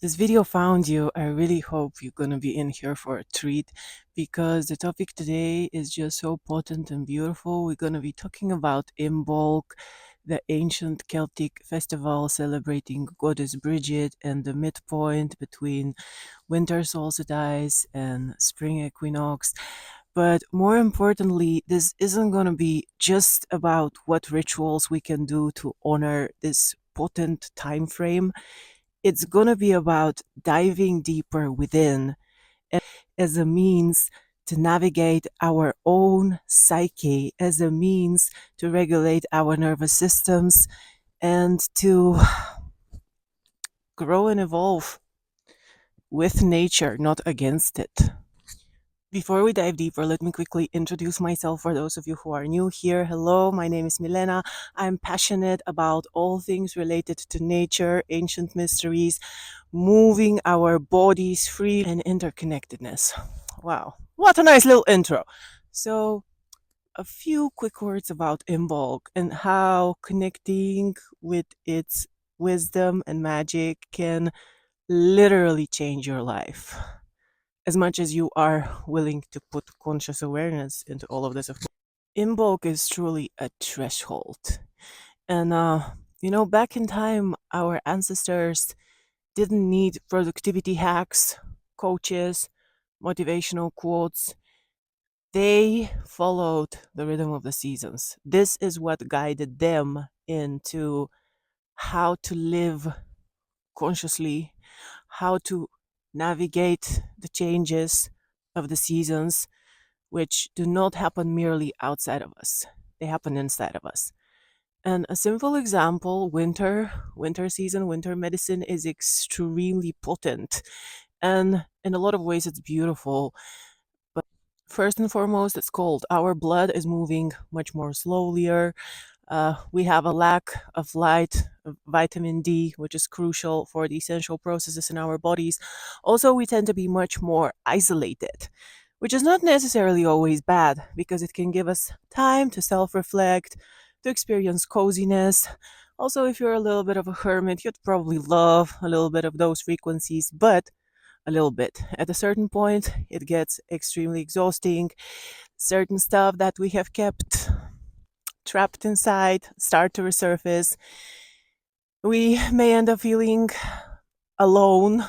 This video found you. I really hope you're going to be in here for a treat because the topic today is just so potent and beautiful. We're going to be talking about Imbolc, the ancient Celtic festival celebrating goddess Bridget and the midpoint between winter solstice and spring equinox. But more importantly, this isn't going to be just about what rituals we can do to honor this potent time frame. It's going to be about diving deeper within as a means to navigate our own psyche, as a means to regulate our nervous systems and to grow and evolve with nature, not against it. Before we dive deeper, let me quickly introduce myself for those of you who are new here. Hello, my name is Milena. I'm passionate about all things related to nature, ancient mysteries, moving our bodies free, and interconnectedness. Wow, what a nice little intro. So, a few quick words about Imbolc and how connecting with its wisdom and magic can literally change your life as much as you are willing to put conscious awareness into all of this. Of course, Imbolc is truly a threshold. And, back in time, our ancestors didn't need productivity hacks, coaches, motivational quotes. They followed the rhythm of the seasons. This is what guided them into how to live consciously, how to navigate the changes of the seasons, which do not happen merely outside of us, they happen inside of us. And a simple example, winter season, winter medicine is extremely potent. And in a lot of ways, it's beautiful. But first and foremost, it's cold. Our blood is moving much more slowlier. We have a lack of light, of vitamin D, which is crucial for the essential processes in our bodies. Also, we tend to be much more isolated, which is not necessarily always bad because it can give us time to self reflect, to experience coziness. Also, if you're a little bit of a hermit, you'd probably love a little bit of those frequencies, but a little bit. At a certain point, it gets extremely exhausting. Certain stuff that we have kept trapped inside start to resurface. We may end up feeling alone,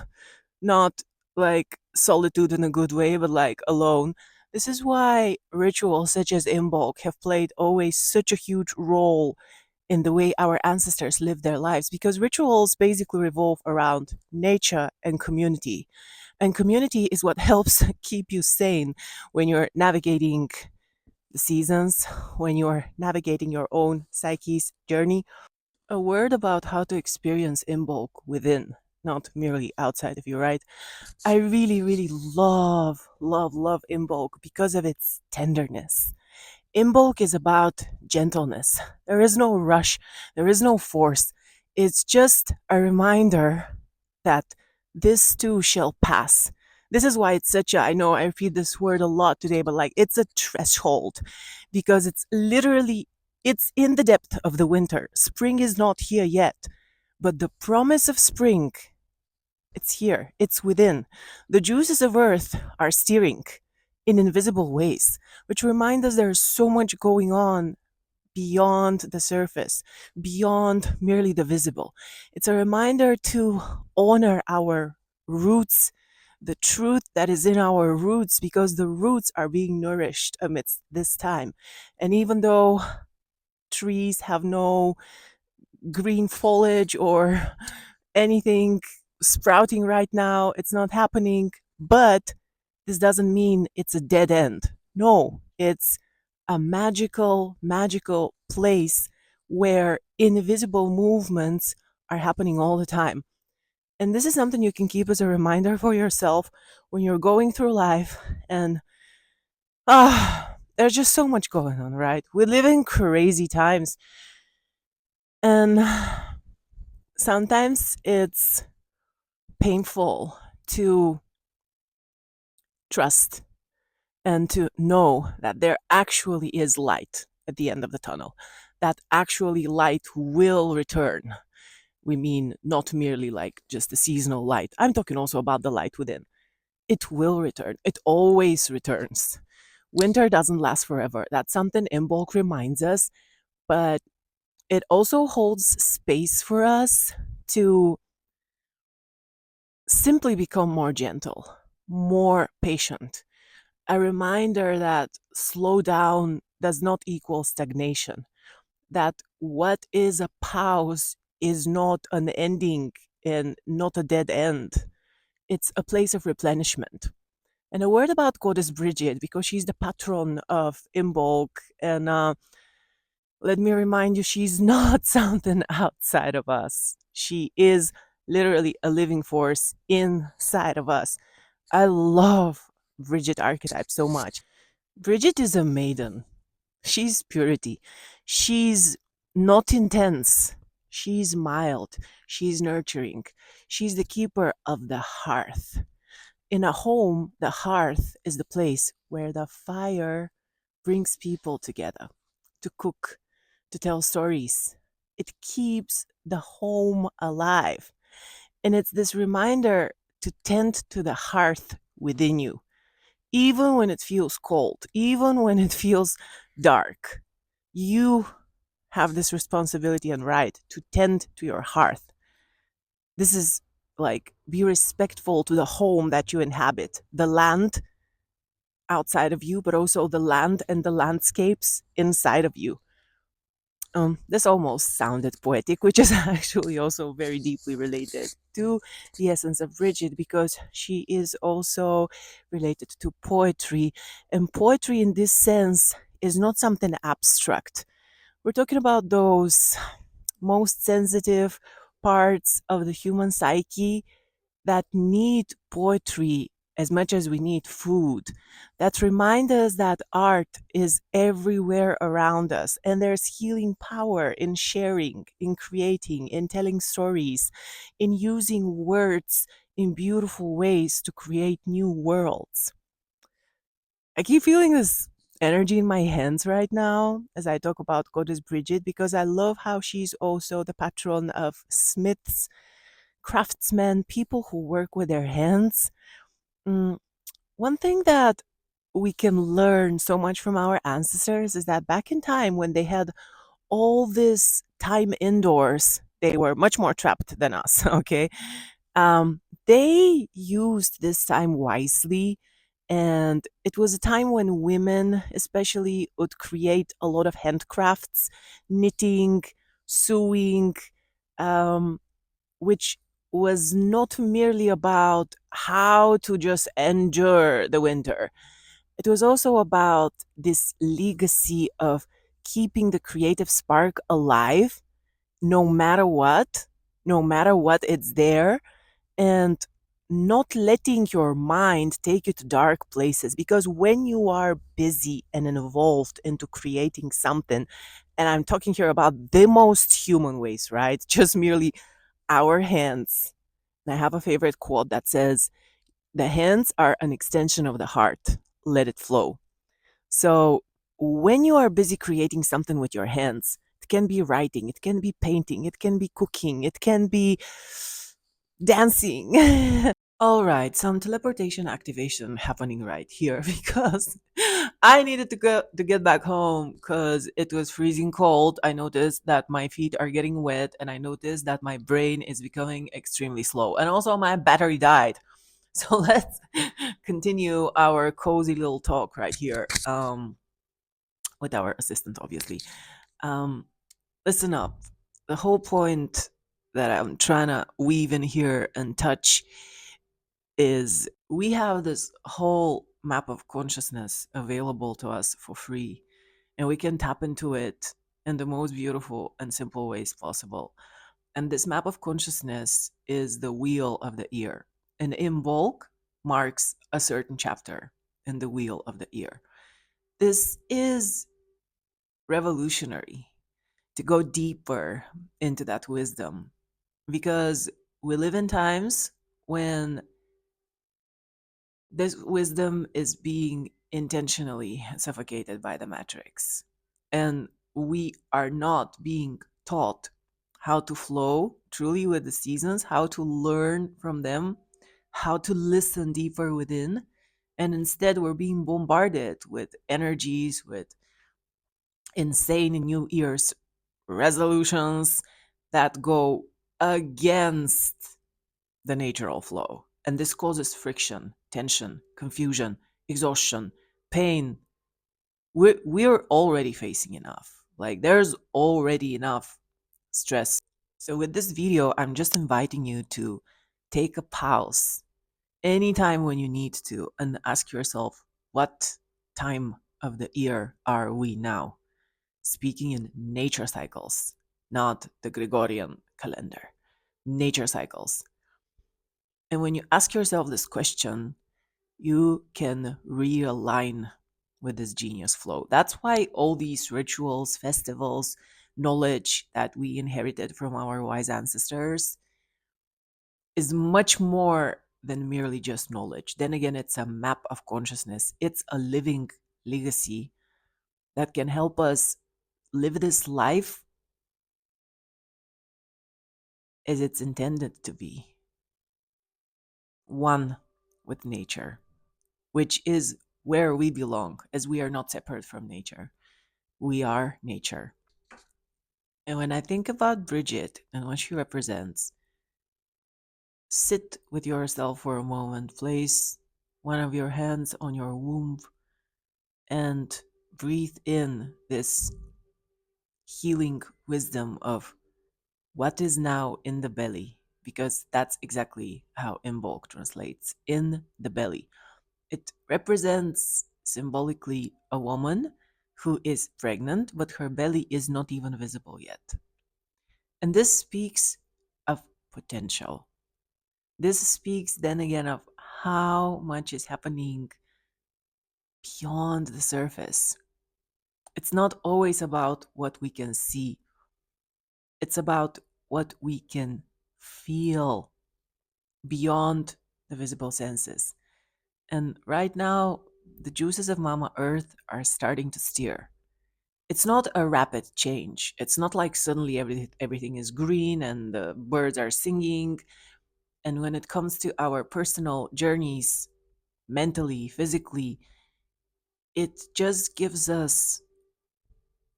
not like solitude in a good way, but like alone. This is why rituals such as Imbolc have played always such a huge role in the way our ancestors lived their lives, because rituals basically revolve around nature and community. And community is what helps keep you sane when you're navigating the seasons, when you're navigating your own psyche's journey. A word about how to experience Imbolc within, not merely outside of you, right? I really, really love Imbolc because of its tenderness. Imbolc is about gentleness. There is no rush, there is no force. It's just a reminder that this too shall pass. This is why it's such a, I know I repeat this word a lot today, but like it's a threshold because it's in the depth of the winter. Spring is not here yet, but the promise of spring, it's here, it's within. The juices of earth are steering in invisible ways, which remind us there's so much going on beyond the surface, beyond merely the visible. It's a reminder to honor our roots, the truth that is in our roots, because the roots are being nourished amidst this time. And even though trees have no green foliage or anything sprouting right now, it's not happening, but this doesn't mean it's a dead end. No, it's a magical place where invisible movements are happening all the time. And this is something you can keep as a reminder for yourself when you're going through life and there's just so much going on, right? We live in crazy times. And sometimes it's painful to trust and to know that there actually is light at the end of the tunnel, that actually light will return. we mean not merely like just the seasonal light. I'm talking also about the light within. It will return. It always returns. Winter doesn't last forever. That's something Imbolc reminds us, but it also holds space for us to simply become more gentle, more patient. A reminder that slow down does not equal stagnation, that what is a pause is not an ending and not a dead end. It's a place of replenishment. And a word about Goddess Bridget, because she's the patron of Imbolc. And let me remind you, she's not something outside of us. She is literally a living force inside of us. I love Bridget archetype so much. Bridget is a maiden. She's purity. She's not intense. She's mild. She's nurturing. She's the keeper of the hearth. In a home, the hearth is the place where the fire brings people together to cook, to tell stories. It keeps the home alive. And it's this reminder to tend to the hearth within you, even when it feels cold, even when it feels dark. You have this responsibility and right to tend to your hearth. This is like be respectful to the home that you inhabit, the land outside of you, but also the land and the landscapes inside of you. This almost sounded poetic, which is actually also very deeply related to the essence of Bridget because she is also related to poetry. And poetry, in this sense, is not something abstract. We're talking about those most sensitive parts of the human psyche that need poetry as much as we need food, that remind us that art is everywhere around us and there's healing power in sharing, in creating, in telling stories, in using words in beautiful ways to create new worlds. I keep feeling this energy in my hands right now as I talk about Goddess Bridget because I love how she's also the patron of smiths, craftsmen, people who work with their hands. Mm, One thing that we can learn so much from our ancestors is that back in time when they had all this time indoors, they were much more trapped than us, okay? They used this time wisely. And it was a time when women, especially, would create a lot of handcrafts, knitting, sewing, um, which was not merely about how to just endure the winter. It was also about this legacy of keeping the creative spark alive no matter what, no matter what, it's there, and not letting your mind take you to dark places. Because when you are busy and involved into creating something, and I'm talking here about the most human ways, right? Just merely our hands. And I have a favorite quote that says, the hands are an extension of the heart. Let it flow. So when you are busy creating something with your hands, it can be writing, it can be painting, it can be cooking, it can be dancing. All right, some teleportation activation happening right here because I needed to get back home because it was freezing cold. I noticed that my feet are getting wet, and I noticed that my brain is becoming extremely slow, and also my battery died. So let's continue our cozy little talk right here with our assistant, obviously. Um, Listen up. The whole point that I'm trying to weave in here and touch is we have this whole map of consciousness available to us for free, and we can tap into it in the most beautiful and simple ways possible. And this map of consciousness is the wheel of the ear. And Imbolc marks a certain chapter in the wheel of the ear. This is revolutionary to go deeper into that wisdom because we live in times when this wisdom is being intentionally suffocated by the matrix. And we are not being taught how to flow truly with the seasons, how to learn from them, how to listen deeper within. And instead, we're being bombarded with energies, with insane New Year's resolutions that go against the natural flow. And this causes friction, tension, confusion, exhaustion, pain. We're already facing enough. Like, there's already enough stress. So, with this video, I'm just inviting you to take a pause anytime when you need to and ask yourself, what time of the year are we now? Speaking in nature cycles, not the Gregorian calendar, nature cycles. And when you ask yourself this question, you can realign with this genius flow. That's why all these rituals, festivals, knowledge that we inherited from our wise ancestors is much more than merely just knowledge. Then again, it's a map of consciousness, it's a living legacy that can help us live this life as it's intended to be, one with nature, which is where we belong, as we are not separate from nature. We are nature. And when I think about Bridget and what she represents, sit with yourself for a moment, place one of your hands on your womb, and breathe in this healing wisdom of what is now in the belly, because that's exactly how Imbolc translates, in the belly. It represents symbolically a woman who is pregnant, but her belly is not even visible yet. And this speaks of potential. This speaks then again of how much is happening beyond the surface. It's not always about what we can see, it's about what we can feel beyond the visible senses. And right now, the juices of Mama Earth are starting to steer. It's not a rapid change. It's not like suddenly everything is green and the birds are singing. And when it comes to our personal journeys, mentally, physically, it just gives us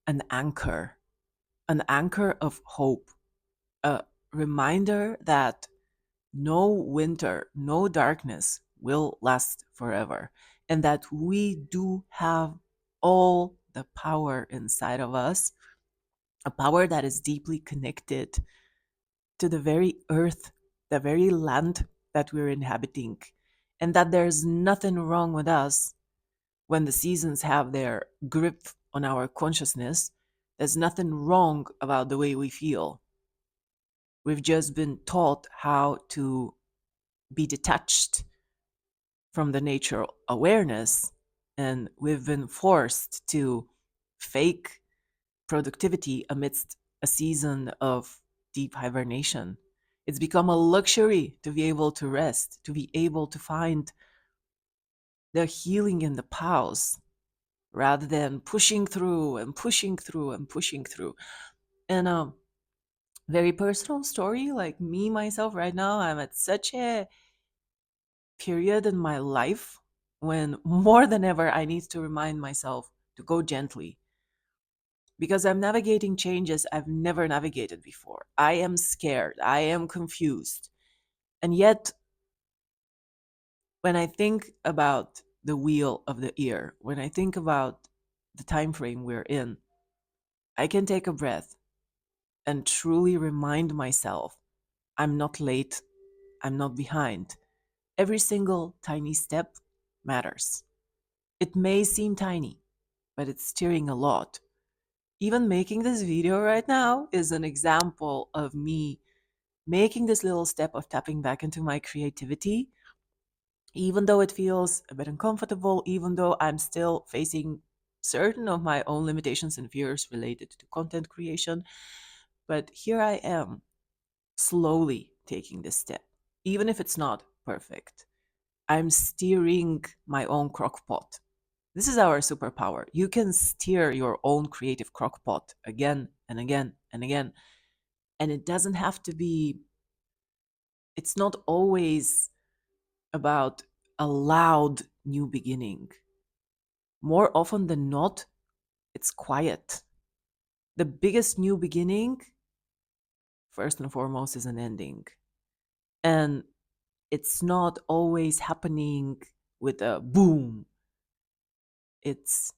an an anchor of hope, a reminder that no winter, no darkness will last forever, and that we do have all the power inside of us, a power that is deeply connected to the very earth, the very land that we're inhabiting, and that there's nothing wrong with us when the seasons have their grip on our consciousness. There's nothing wrong about the way we feel. We've just been taught how to be detached from the nature awareness, and we've been forced to fake productivity amidst a season of deep hibernation. It's become a luxury to be able to rest, to be able to find the healing in the pause rather than pushing through and pushing through and pushing through. And very personal story, like me myself right now, I'm at such a period in my life when more than ever I need to remind myself to go gently, because I'm navigating changes I've never navigated before. I am scared, I am confused. And yet, when I think about the wheel of the year, when I think about the time frame we're in, I can take a breath and truly remind myself I'm not late, I'm not behind. Every single tiny step matters. It may seem tiny, but it's steering a lot. Even making this video right now is an example of me making this little step of tapping back into my creativity, even though it feels a bit uncomfortable, even though I'm still facing certain of my own limitations and fears related to content creation. But here I am, slowly taking this step, even if it's not perfect. I'm steering my own crock pot. This is our superpower. You can steer your own creative crock pot again and again and again. And it doesn't have to be, it's not always about a loud new beginning. More often than not, it's quiet. The biggest new beginning, first and foremost, is an ending. And it's not always happening with a boom, it's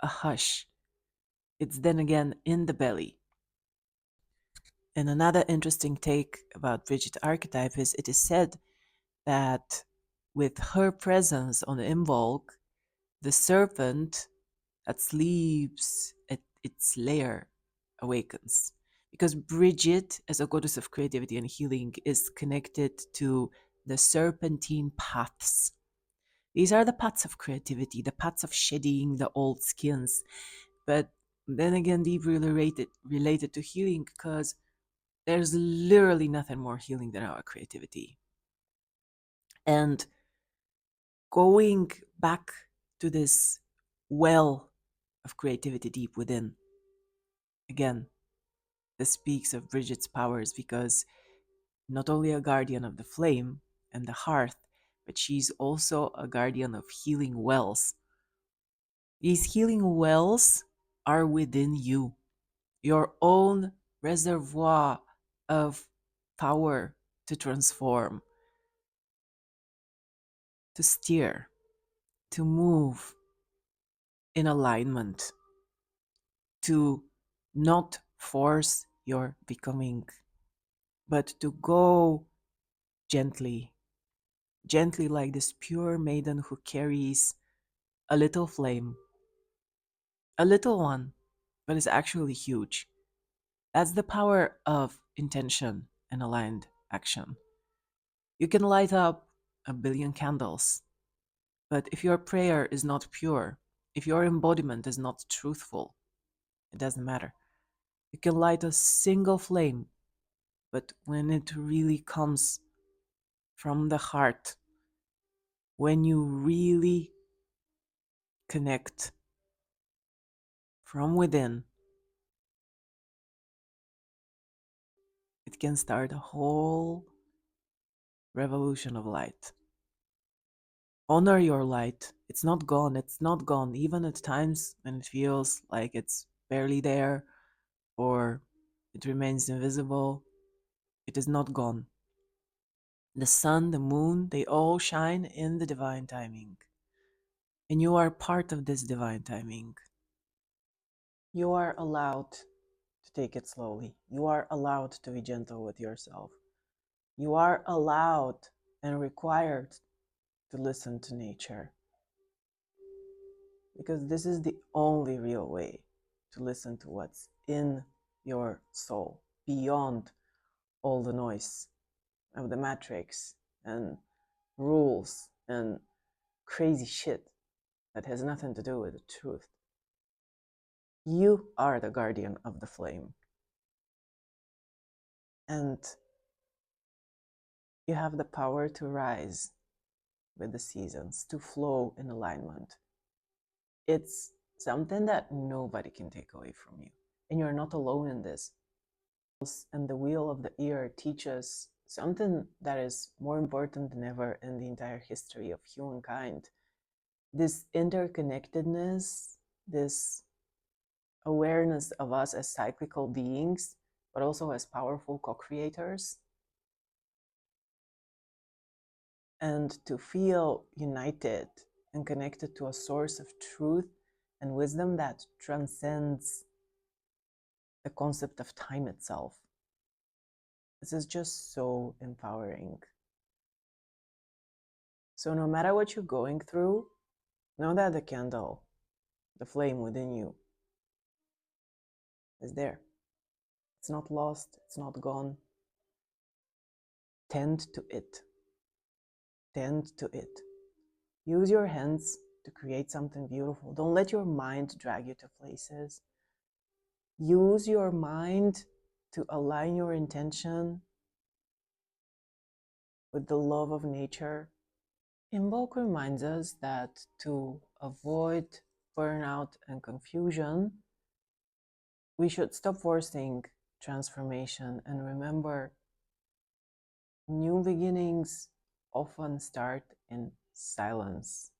a hush. It's then again in the belly. And another interesting take about Bridget archetype is it is said that with her presence on Imbolc, the serpent that sleeps at its lair awakens. Because Bridget, as a goddess of creativity and healing, is connected to the serpentine paths. These are the paths of creativity, the paths of shedding the old skins. But then again, deeply related to healing, because there's literally nothing more healing than our creativity. And going back to this well of creativity deep within, again, this speaks of Bridget's powers because not only a guardian of the flame and the hearth, but she's also a guardian of healing wells. These healing wells are within you, your own reservoir of power to transform, to steer, to move in alignment, to not force your becoming, but to go gently, gently like this pure maiden who carries a little flame, a little one, but is actually huge. That's the power of intention and aligned action. You can light up a billion candles, but if your prayer is not pure, if your embodiment is not truthful, it doesn't matter. You can light a single flame, but when it really comes from the heart, when you really connect from within, it can start a whole revolution of light. Honor your light. It's not gone. It's not gone. Even at times when it feels like it's barely there or it remains invisible, it is not gone. The sun, the moon, they all shine in the divine timing. And you are part of this divine timing. You are allowed to take it slowly. You are allowed to be gentle with yourself. You are allowed and required to listen to nature. Because this is the only real way to listen to what's in your soul, beyond all the noise of the matrix and rules and crazy shit that has nothing to do with the truth. You are the guardian of the flame. And you have the power to rise with the seasons, to flow in alignment. It's something that nobody can take away from you. And you're not alone in this. And the wheel of the ear teaches something that is more important than ever in the entire history of humankind. This interconnectedness, this awareness of us as cyclical beings, but also as powerful co-creators. And to feel united and connected to a source of truth and wisdom that transcends the concept of time itself. This is just so empowering. So no matter what you're going through, know that the candle, the flame within you, is there. It's not lost, it's not gone. Tend to it. Tend to it. Use your hands to create something beautiful. Don't let your mind drag you to places. Use your mind to align your intention with the love of nature. Imbolc reminds us that to avoid burnout and confusion, we should stop forcing transformation. And remember, new beginnings often start in silence,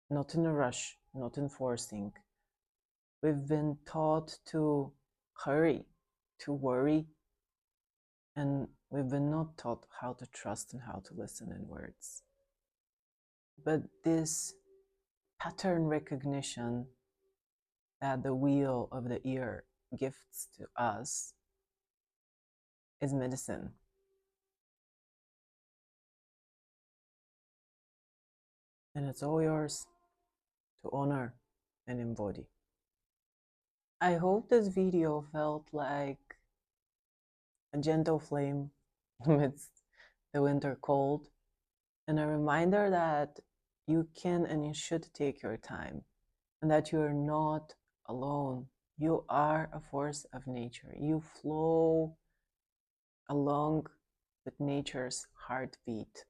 not in a rush, not in forcing. We've been taught to hurry, to worry, and we've been not taught how to trust and how to listen in words. But this pattern recognition that the wheel of the ear gifts to us is medicine. And it's all yours to honor and embody. I hope this video felt like a gentle flame amidst the winter cold, and a reminder that you can and you should take your time, and that you're not alone. You are a force of nature. You flow along with nature's heartbeat.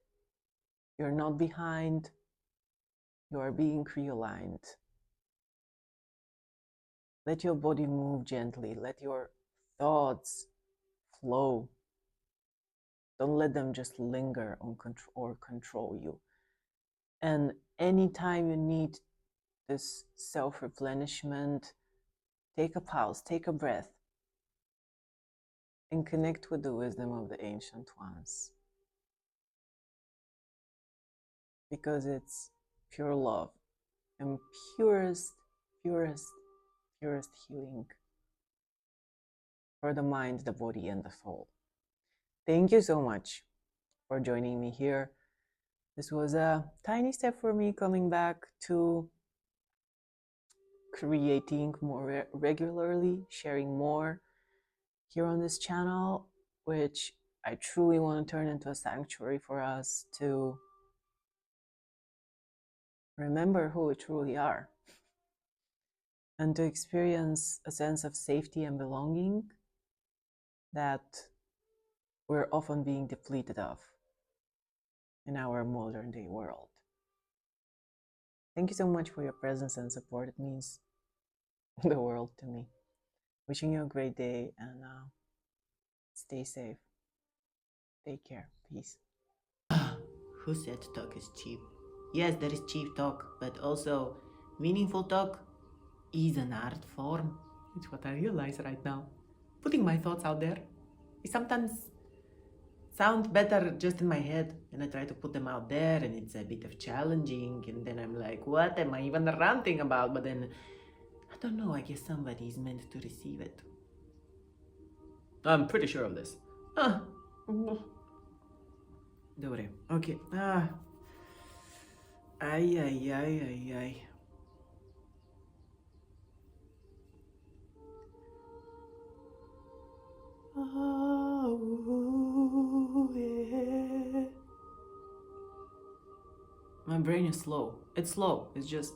You're not behind, you are being realigned. Let your body move gently. Let your thoughts flow. Don't let them just linger on or control you. And anytime you need this self-replenishment, take a pause, take a breath, and connect with the wisdom of the ancient ones. Because it's pure love and purest healing for the mind, the body, and the soul. Thank you so much for joining me here. This was a tiny step for me coming back to creating more regularly, sharing more here on this channel, which I truly want to turn into a sanctuary for us to remember who we truly are and to experience a sense of safety and belonging that we're often being depleted of in our modern day world. Thank you so much for your presence and support. It means the world to me. Wishing you a great day, and stay safe. Take care. Peace. Who said talk is cheap? Yes, there is cheap talk, but also meaningful talk is an art form. It's what I realize right now. Putting my thoughts out there, it sometimes sound better just in my head, and I try to put them out there, and it's a bit of challenging, and then I'm like, what am I even ranting about? But then, I don't know, I guess somebody is meant to receive it. I'm pretty sure of this. Dobre, ok. Ay, ay, ay, ay, ay. Oh, yeah. My brain is slow. It's slow. It's just